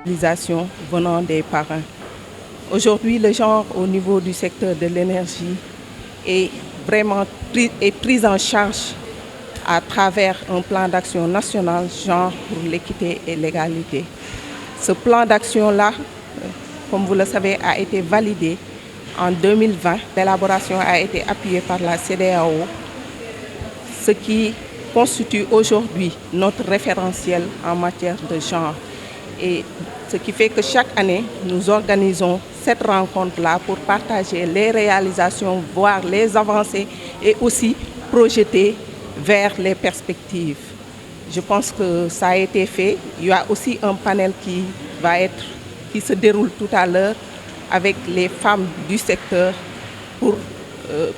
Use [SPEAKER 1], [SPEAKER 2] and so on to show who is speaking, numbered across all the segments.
[SPEAKER 1] sensibilisation venant des parents. Aujourd'hui, le genre au niveau du secteur de l'énergie est vraiment pris en charge à travers un plan d'action national genre pour l'équité et l'égalité. Ce plan d'action-là, comme vous le savez, a été validé en 2020. L'élaboration a été appuyée par la CEDEAO, ce qui constitue aujourd'hui notre référentiel en matière de genre. Et ce qui fait que chaque année, nous organisons cette rencontre-là pour partager les réalisations, voir les avancées et aussi projeter vers les perspectives. Je pense que ça a été fait. Il y a aussi un panel qui se déroule tout à l'heure avec les femmes du secteur pour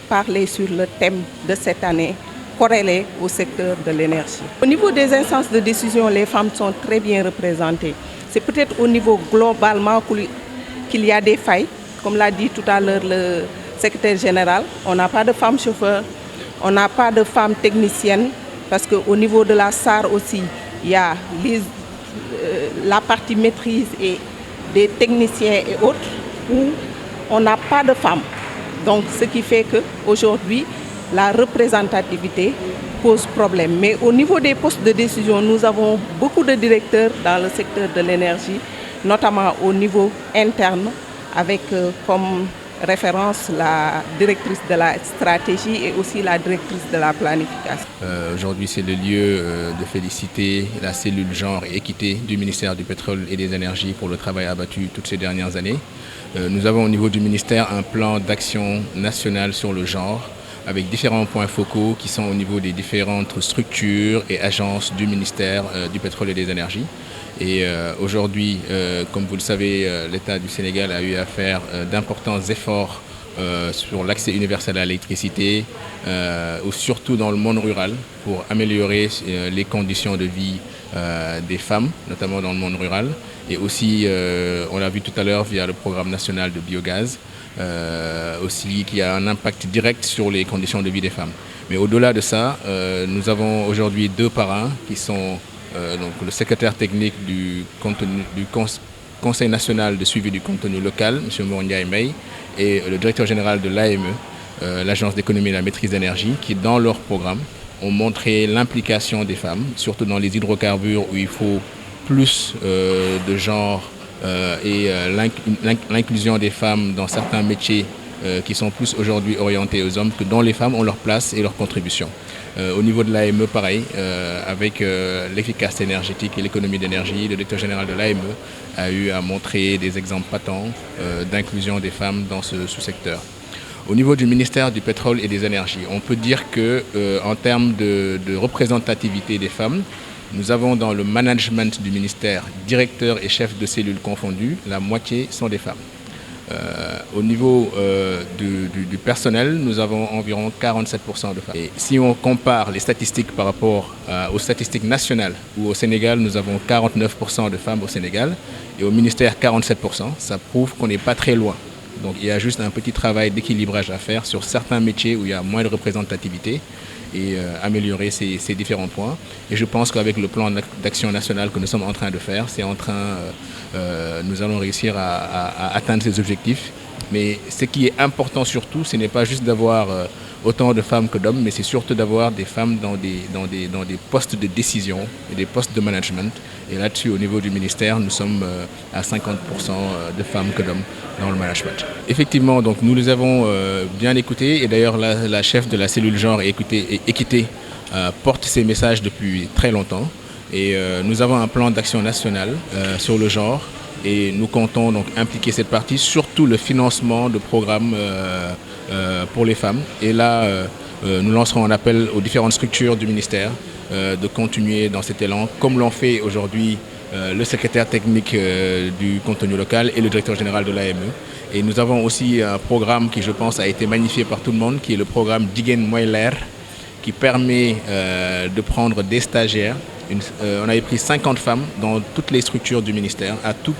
[SPEAKER 1] parler sur le thème de cette année corrélé au secteur de l'énergie. Au niveau des instances de décision, les femmes sont très bien représentées. C'est peut-être au niveau globalement qu'il y a des failles. Comme l'a dit tout à l'heure le secrétaire général, on n'a pas de femmes chauffeurs, on n'a pas de femmes techniciennes, parce qu'au niveau de la SAR aussi, il y a la partie maîtrise et des techniciens et autres, où on n'a pas de femmes. Donc ce qui fait qu'aujourd'hui, la représentativité pose problème. Mais au niveau des postes de décision, nous avons beaucoup de directeurs dans le secteur de l'énergie, notamment au niveau interne, avec comme référence la directrice de la stratégie et aussi la directrice de la planification.
[SPEAKER 2] Aujourd'hui, c'est le lieu de féliciter la cellule genre et équité du ministère du Pétrole et des Énergies pour le travail abattu toutes ces dernières années. Nous avons au niveau du ministère un plan d'action national sur le genre, avec différents points focaux qui sont au niveau des différentes structures et agences du ministère du Pétrole et des Énergies. Et aujourd'hui, comme vous le savez, l'État du Sénégal a eu à faire d'importants efforts sur l'accès universel à l'électricité, surtout dans le monde rural, pour améliorer les conditions de vie des femmes, notamment dans le monde rural. Et aussi, on l'a vu tout à l'heure via le programme national de biogaz, aussi qui a un impact direct sur les conditions de vie des femmes. Mais au-delà de ça, nous avons aujourd'hui deux parrains qui sont donc le secrétaire technique du Conseil national de suivi du contenu local, M. Mournia Mey, et le directeur général de l'AME, l'Agence d'économie et de la maîtrise d'énergie, qui dans leur programme ont montré l'implication des femmes, surtout dans les hydrocarbures où il faut plus de genre et l'inclusion des femmes dans certains métiers qui sont plus aujourd'hui orientés aux hommes, que dont les femmes ont leur place et leur contribution. Au niveau de l'AME, pareil, avec l'efficacité énergétique et l'économie d'énergie, le directeur général de l'AME a eu à montrer des exemples patents d'inclusion des femmes dans ce sous-secteur. Au niveau du ministère du Pétrole et des Énergies, on peut dire qu'en termes de représentativité des femmes, nous avons dans le management du ministère, directeurs et chefs de cellules confondus, la moitié sont des femmes. Au niveau du personnel, nous avons environ 47% de femmes. Et si on compare les statistiques par rapport aux statistiques nationales, où au Sénégal, nous avons 49% de femmes au Sénégal, et au ministère 47%, ça prouve qu'on n'est pas très loin. Donc il y a juste un petit travail d'équilibrage à faire sur certains métiers où il y a moins de représentativité et améliorer ces différents points. Et je pense qu'avec le plan d'action national que nous sommes en train de faire, nous allons réussir à atteindre ces objectifs. Mais ce qui est important surtout, ce n'est pas juste d'avoir autant de femmes que d'hommes, mais c'est surtout d'avoir des femmes dans des postes de décision et des postes de management. Et là-dessus, au niveau du ministère, nous sommes à 50% de femmes que d'hommes dans le management. Effectivement, donc, nous les avons bien écoutés, et d'ailleurs la chef de la cellule genre et équité porte ces messages depuis très longtemps. Et nous avons un plan d'action national sur le genre, et nous comptons donc impliquer cette partie, surtout le financement de programmes pour les femmes. Et là, nous lancerons un appel aux différentes structures du ministère de continuer dans cet élan, comme l'ont fait aujourd'hui le secrétaire technique du contenu local et le directeur général de l'AME. Et nous avons aussi un programme qui, je pense, a été magnifié par tout le monde, qui est le programme Diguen Moiler, qui permet de prendre des stagiaires. On avait pris 50 femmes dans toutes les structures du ministère, à tout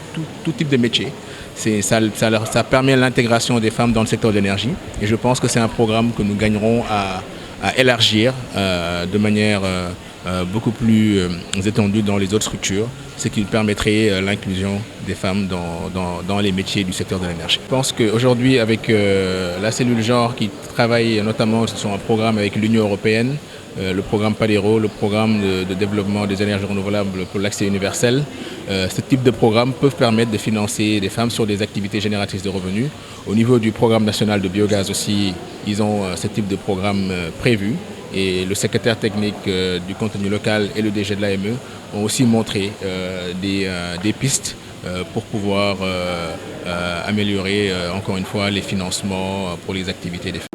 [SPEAKER 2] type de métier. Ça permet l'intégration des femmes dans le secteur de l'énergie. Et je pense que c'est un programme que nous gagnerons à élargir de manière beaucoup plus étendue dans les autres structures, ce qui permettrait l'inclusion des femmes dans les métiers du secteur de l'énergie. Je pense qu'aujourd'hui, avec la cellule genre qui travaille notamment sur un programme avec l'Union européenne, le programme PADERO, le programme de développement des énergies renouvelables pour l'accès universel, ce type de programmes peuvent permettre de financer des femmes sur des activités génératrices de revenus. Au niveau du programme national de biogaz aussi, ils ont ce type de programme prévu. Et le secrétaire technique du contenu local et le DG de l'AME ont aussi montré des pistes pour pouvoir améliorer encore une fois les financements pour les activités des femmes.